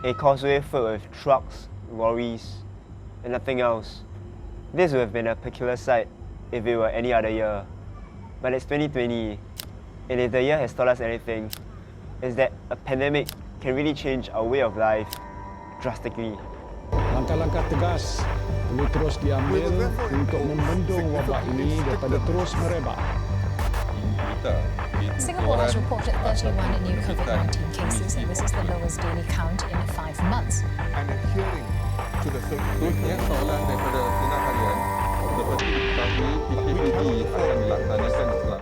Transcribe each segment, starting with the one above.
a causeway filled with trucks, lorries, and nothing else. This would have been a peculiar sight if it were any other year. But it's 2020, and if the year has taught us anything, is that a pandemic can really change our way of life drastically. Langkah-langkah tegas perlu terus diambil untuk membendung wabak ini daripada terus merebak. Singapore has reported 31 new COVID-19 cases, and this is the lowest daily count in 5 months. And adhering to the Terusnya soalan daripada Tengah Harian seperti diketahui PKPD akan dilaksanakan selama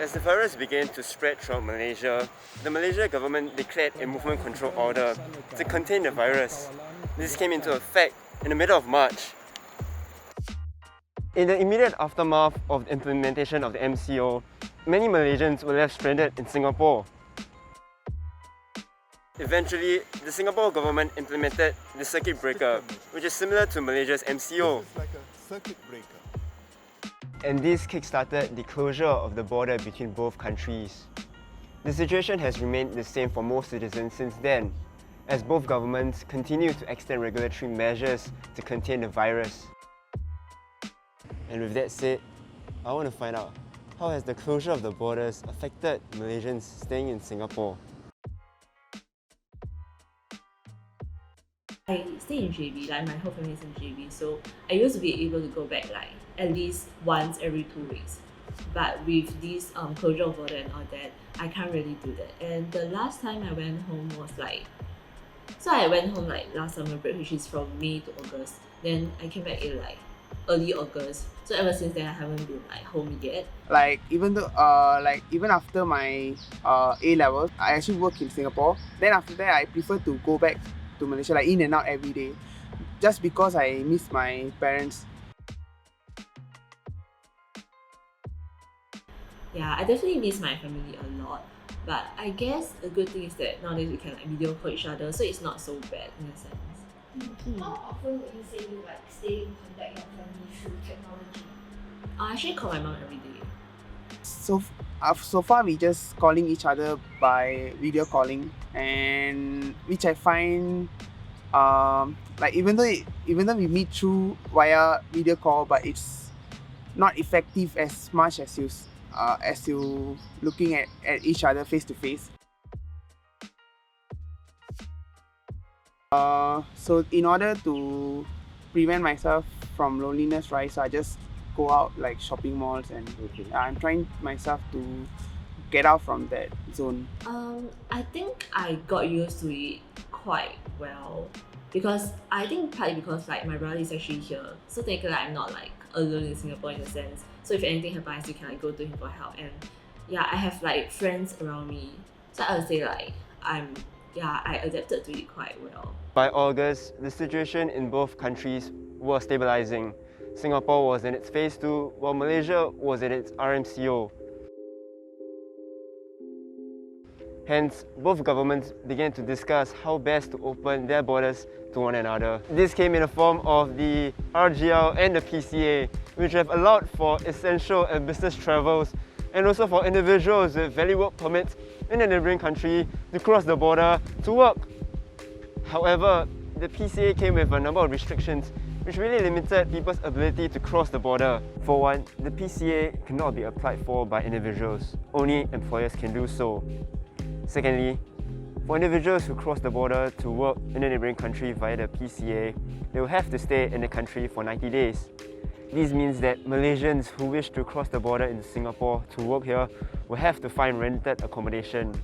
As the virus began to spread throughout Malaysia, the Malaysian government declared a movement control order to contain the virus. This came into effect in the middle of March. In the immediate aftermath of the implementation of the MCO, many Malaysians were left stranded in Singapore. Eventually, the Singapore government implemented the circuit breaker, which is similar to Malaysia's MCO. It's like a circuit breaker. And this kick-started the closure of the border between both countries. The situation has remained the same for most citizens since then, as both governments continue to extend regulatory measures to contain the virus. And with that said, I want to find out, how has the closure of the borders affected Malaysians staying in Singapore? I stay in JB, like my whole family is in JB, so I used to be able to go back like at least once every 2 weeks. But with this closure of border and all that, I can't really do that. And the last time I went home was like, so I went home like last summer break, which is from May to August. Then I came back in like early August. So ever since then I haven't been like home yet. Like even though even after my A levels, I actually work in Singapore. Then after that I prefer to go back to Malaysia, like in and out every day, just because I miss my parents. Yeah, I definitely miss my family a lot. But I guess a good thing is that nowadays we can like video call each other, so it's not so bad in a sense. How often would you say you like stay in contact with your family through technology? I actually call my mom every day. So far we just calling each other by video calling, and which I find like even though we meet through via video call, but it's not effective as much as you looking at each other face to face. So in order to prevent myself from loneliness, right, so I just go out like shopping malls, and I'm trying myself to get out from that zone. I think I got used to it quite well, because I think partly because like my brother is actually here, so technically I'm not like alone in Singapore in a sense. So if anything happens, you can like go to him for help, and yeah, I have like friends around me. So I would say like I adapted to it quite well. By August, the situation in both countries was stabilizing. Singapore was in its phase 2, while Malaysia was in its RMCO. Hence, both governments began to discuss how best to open their borders to one another. This came in the form of the RGL and the PCA, which have allowed for essential and business travels, and also for individuals with valid work permits in a neighbouring country to cross the border to work. However, the PCA came with a number of restrictions which really limited people's ability to cross the border. For one, the PCA cannot be applied for by individuals. Only employers can do so. Secondly, for individuals who cross the border to work in a neighbouring country via the PCA, they will have to stay in the country for 90 days. This means that Malaysians who wish to cross the border into Singapore to work here will have to find rented accommodation.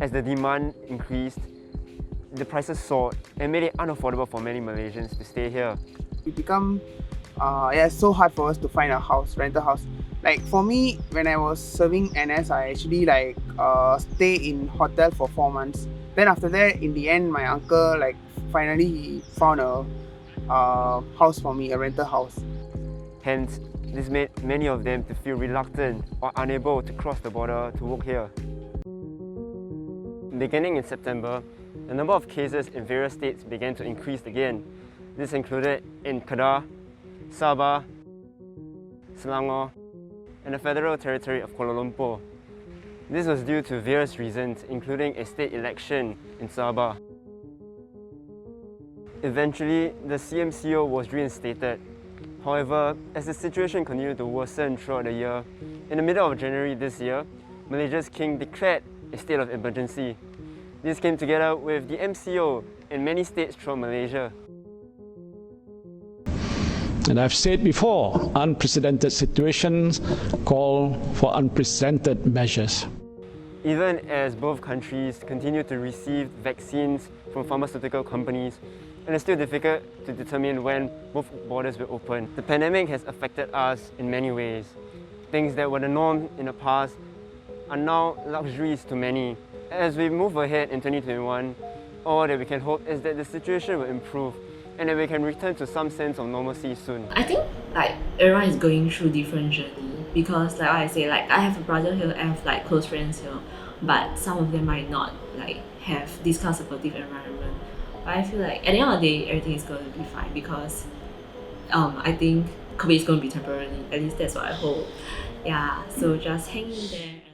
As the demand increased, the prices soared and made it unaffordable for many Malaysians to stay here. It become it's so hard for us to find a house, rent a house. Like for me, when I was serving NS, I actually like stay in hotel for 4 months. Then after that, in the end, my uncle like finally he found a house for me, a rental house. Hence, this made many of them to feel reluctant or unable to cross the border to work here. Beginning in September, the number of cases in various states began to increase again. This included in Kedah, Sabah, Selangor, and the Federal Territory of Kuala Lumpur. This was due to various reasons, including a state election in Sabah. Eventually, the CMCO was reinstated. However, as the situation continued to worsen throughout the year, in the middle of January this year, Malaysia's king declared a state of emergency. This came together with the MCO in many states throughout Malaysia. And I've said before, unprecedented situations call for unprecedented measures. Even as both countries continue to receive vaccines from pharmaceutical companies, and it's still difficult to determine when both borders will open. The pandemic has affected us in many ways. Things that were the norm in the past are now luxuries to many. As we move ahead in 2021, all that we can hope is that the situation will improve and that we can return to some sense of normalcy soon. I think like everyone is going through different journey because like what I say, like I have a brother here, I have like close friends here, but some of them might not like have this kind of supportive environment. But I feel like at the end of the day, everything is going to be fine because I think COVID is going to be temporary. At least that's what I hope. Yeah, so just hang in there.